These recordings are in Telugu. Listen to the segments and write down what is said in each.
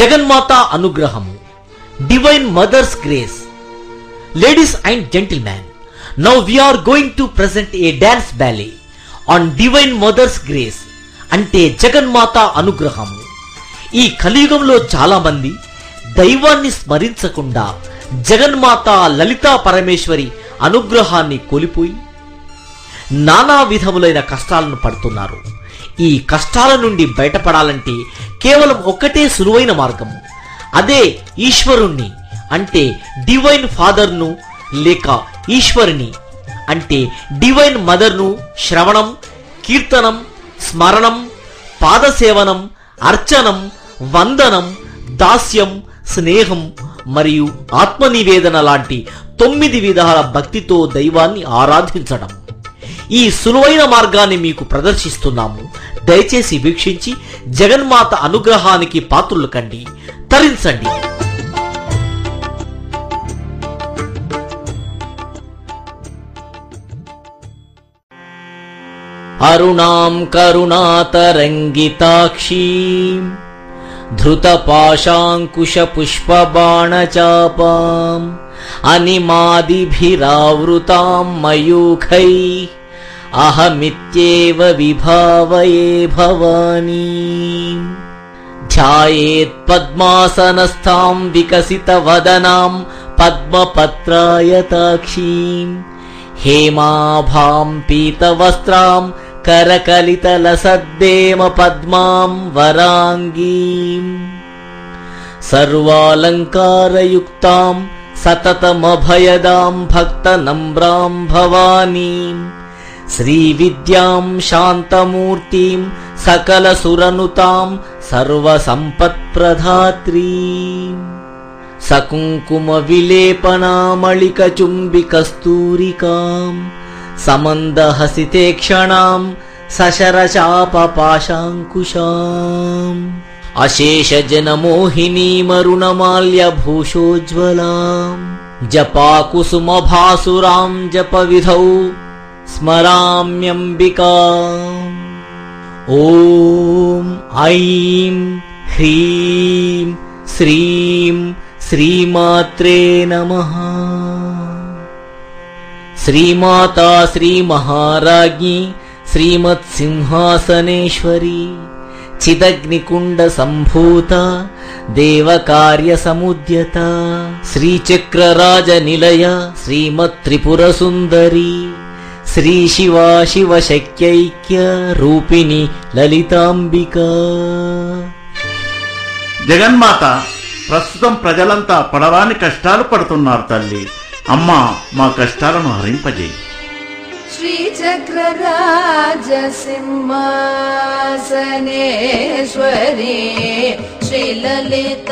జగన్మాత అనుగ్రహము, divine mother's grace. Ladies and gentlemen, now we are going to present a dance ballet on divine mother's grace అంటే జగన్మాత అనుగ్రహము. ఈ కలియుగంలో చాలా మంది దైవాన్ని స్మరించకుండా జగన్మాత లలితా పరమేశ్వరి అనుగ్రహాన్ని కోల్పోయి నానా విధములైన కష్టాలను పడుతున్నారు. ఈ కష్టాల నుండి బయటపడాలంటే కేవలం ఒక్కటే సులువైన మార్గము. అదే ఈశ్వరుణ్ణి అంటే డివైన్ ఫాదర్ను లేక ఈశ్వరుని అంటే డివైన్ మదర్ను శ్రవణం, కీర్తనం, స్మరణం, పాదసేవనం, అర్చనం, వందనం, దాస్యం, స్నేహం మరియు ఆత్మనివేదన లాంటి 9 విధాల భక్తితో దైవాన్ని ఆరాధించడం. ఈ సులువైన మార్గాన్ని మీకు ప్రదర్శిస్తున్నాము. దయచేసి వీక్షించి జగన్మాత అనుగ్రహానికి పాత్రులు కండి, తరించండి. అరుణాం కరుణాతరంగితాక్షీం ధృతపాశాంకుశ పుష్పబాణచాపాం అనిమాదిభిరావృతాం మయూఖై అహమిత్యేవ విభావయే భవానీ. ధ్యాయేత్ పద్మాసనస్థాం వికసితవదనాం పద్మపత్రాయతాక్షీం హేమాభాం పీతవస్త్రాం కరకలితలసద్దేమ పద్మాం వరాంగీం సర్వాలంకారయుక్తాం సతతమభయదాం భక్తనమ్రాం భవానీం శ్రీవిద్యాం శాంతమూర్తిం సకలసురనుతాం సర్వసంపత్ప్రధాత్రీం సకుంకుమ విలేపనామళిక చుంబికస్తూరికాం సమందహసితేక్షణాం సశరచాపపాశాంకుశాం అశేషజనమోహినీమరుణమాల్యభూషోజ్వలాం జపాకుసుమభాసురాం జపవిధౌ స్మరామ్యంబికాం. ఓం ఐం హ్రీం శ్రీం శ్రీమాత్రే నమః. శ్రీమాతా శ్రీ మహారాజ్ఞి శ్రీమత్సింహాసనేశ్వరి చిదగ్నికుండ సంభూత దేవకార్య సముద్యత శ్రీచక్రరాజ నిలయ శ్రీమత్త్రిపుర సుందరి శ్రీ శివా శివశక్యైక్య రూపిణి లలితాంబికా. జగన్మాత, ప్రస్తుతం ప్రజలంతా పడరాని కష్టాలు పడుతున్నారు తల్లి. అమ్మా, మా కష్టాలను హరింపజేయి. శ్రీచక్రరాజ సింహాసనేశ్వరి శ్రీలలితాంబికయే.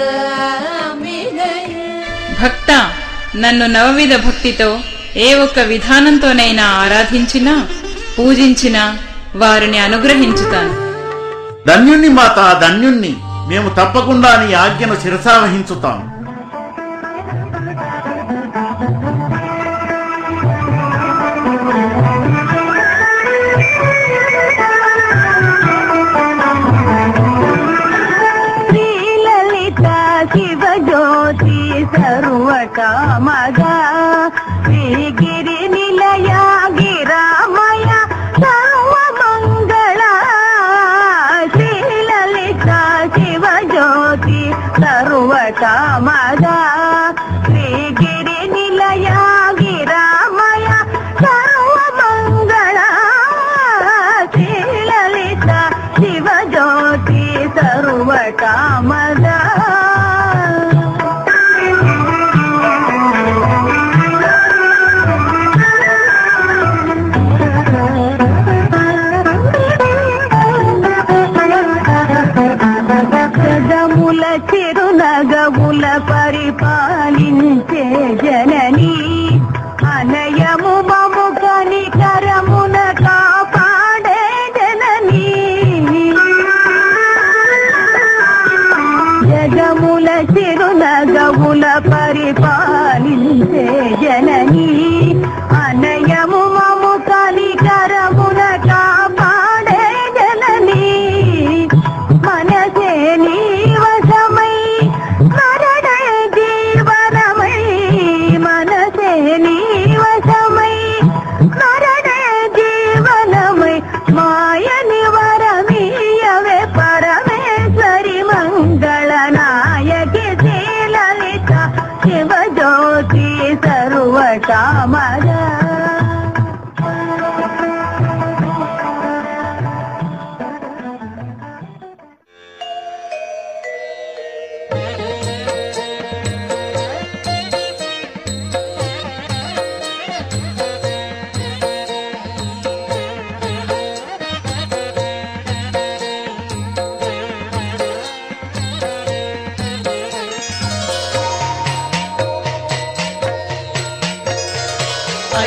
భక్త, నన్ను నవవిధ భక్తితో ఏ ఒక్క విధానంతోనైనా ఆరాధించినా పూజించినా వారిని అనుగ్రహించుతాను. ధన్యుణ్ణి మాత, ధన్యుణ్ణి. మేము తప్పకుండా నీ ఆజ్ఞను శిరసావహించుతాం. శ్రీలలిత శివజ్యోతి సర్వకామద శ్రీగిరి నిలయ గిరామయ సర్వమంగళ. శ్రీలలిత శివజ్యోతి సర్వకామద శ్రీగిరి నిలయ గిరామయ సర్వమంగళ. శ్రీలలిత శివజ్యోతి సర్వకామద.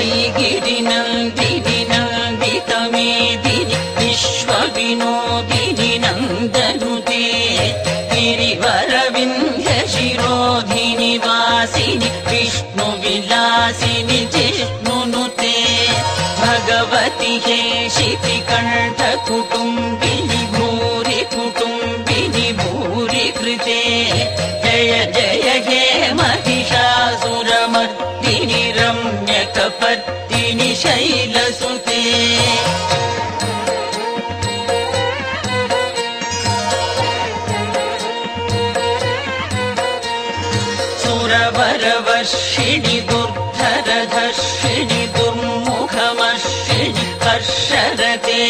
వైగిరి నందిని నందితమేదిని విశ్వవినోదిని నందనుతే గిరివరవింధ్య శిరోధిని వాసిని విష్ణు విలాసిని జిష్ణునుతే భగవతి హే శితి కంఠ కుటుంబిని భూరి కుటుంబిని భూరి కృతే జయ జయ హే महिषासुरमर्दिनि रम्यकपर्दिनि शैलसुते सुरवरवर्षिणि दुर्धरधर्षिणि दुर्मुखमर्षिणि हर्षरते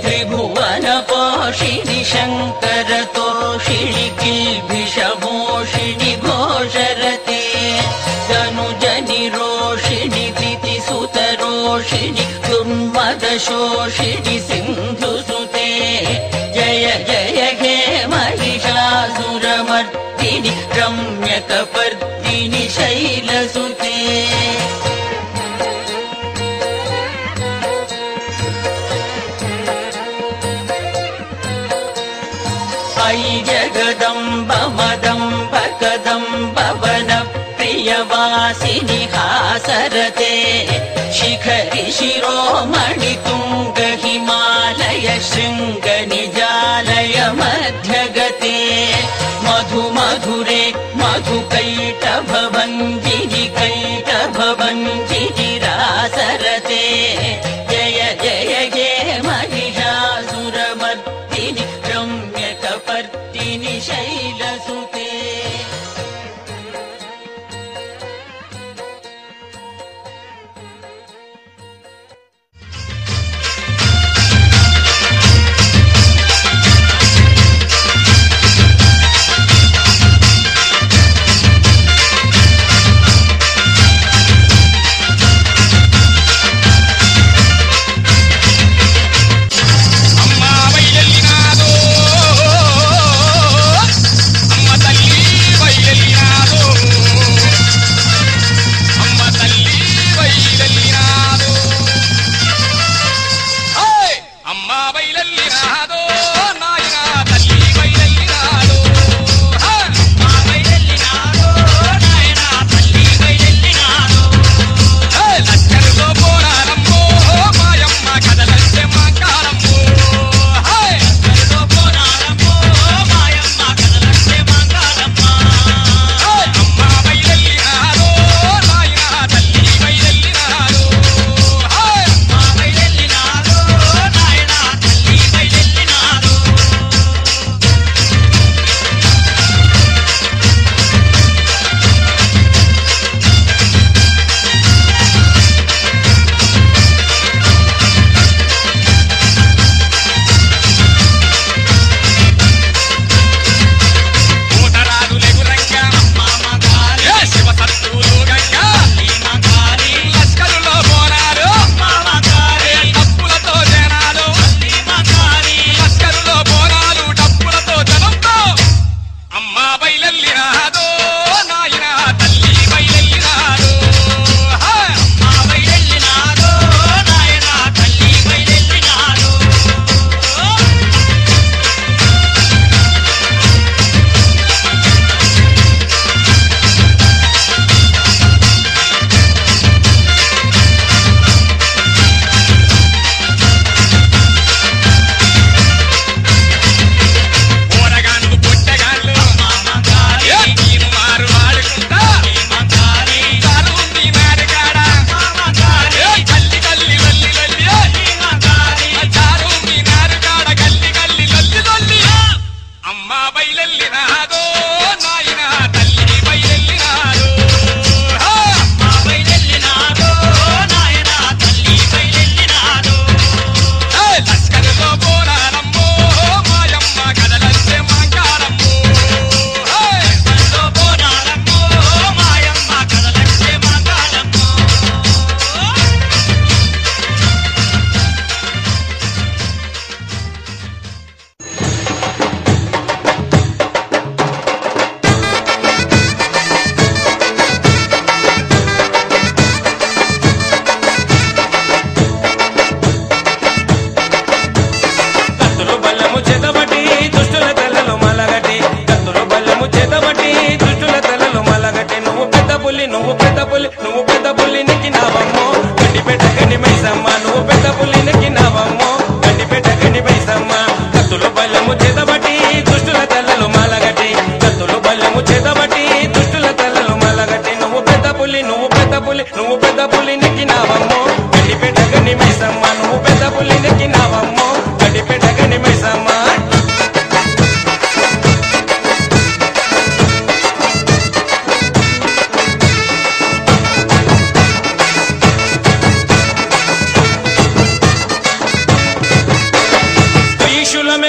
त्रिभुवनपोषिणि शङ्करतोषिणि किल्बिषमोषिणि घोषरते तनुजनि रोषिणि दितिसुतरोषिणि दुर्मदशोषिणि सिन्धुसुते जय जय हे महिषासुरमर्दिनि रम्यकपर्दिनि शैलसुते अयि जगदम्ब मदम्ब कदम्ब वन प्रियवासिनि हासरते शिखरि शिरोमणि तुङ्ग हिमालय शृङ्ग निजालय मध्यगते मधु मधुरे मधुकैटभवञ्जिनि कैटभवञ्जिनि रासरते जय जय हे महिषासुरमर्दिनि रम्यकपर्दिनि शैलसुते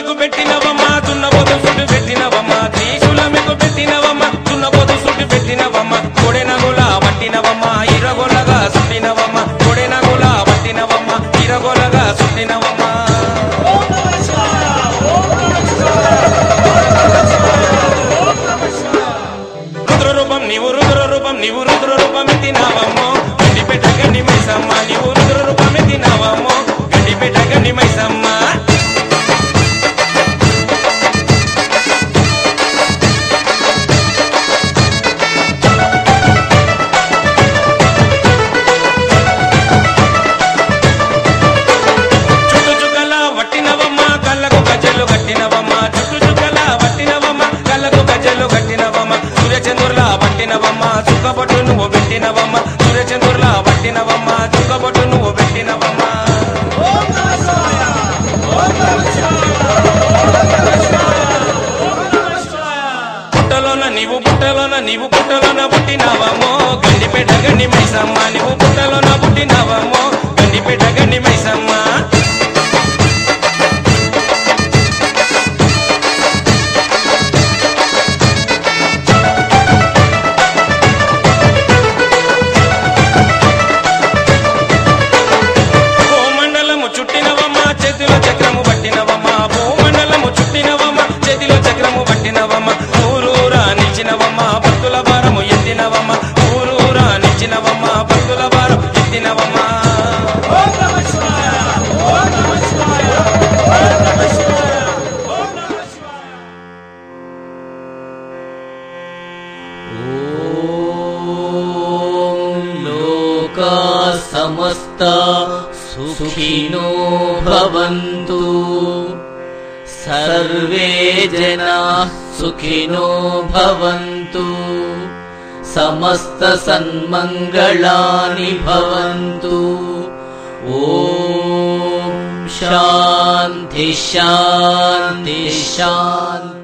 త్రిశూలమెకు పెట్టినవమ్మ చున్నబోతు సుట్టు పెట్టినవమ్మ త్రిశూలమెకు పెట్టినవమ్మ చున్నబోతు సుట్టు పెట్టినవమ్మ కొడెనగుల పట్టినవమ్మ ఇరగొలగా సుట్టినవమ్మ కొడెనగుల పట్టినవమ్మ ఇరగొలగా సుట్టినవమ్మ రుద్రరూపం నీవు రుద్రరూపం ఎత్తినావమ్మో గండిపేట గండి మైసమ్మ నీవు రుద్రరూపం ఎత్తినావమ్మో గండిపేట గండి మైసమ్మ చుట్టుచుక్కల వట్టినవమ్మ కళ్ళకు గజ్జలు కట్టినవమ్మ చుట్టుచుక్కల వట్టినవమ్మ కళ్ళకు గజ్జలు కట్టినవమ్మ సూర్యచంద్రుల పట్టినవమ్మ చుక్కబొట్టు నువ్వు పెట్టినవమ్మ సూర్యచంద్రుల పట్టినవమ్మ చుక్కబొట్టు నువ్వు పెట్టినవమ్మ నీవు పుట్టలోన పుట్టినవమ్మో గండిపేట గండి మైసమ్మ నీవు పుట్టలోన పుట్టినవమ్మో గండిపేట గండి మైసమ్మ భూమండలము చుట్టినవమ్మ చేతిలో చక్రము పట్టినవమ్మ భూమండలము చుట్టినవమ్మ చేతిలో చక్రము పట్టినవమ్మ ఊరూరా నిలిచినవమ్మ భక్తుల భారము ఎత్తినవమ్మ ఊరూరా నిలిచినవమ్మ భక్తుల భారం ఎత్తినవమ్మ లోకా సమస్తా సుఖినో భవంతు సర్వే జనాః సుఖినో భవంతు సమస్త సన్మంగళాని భవంతు ఓం శాంతి శాంతి శాంతి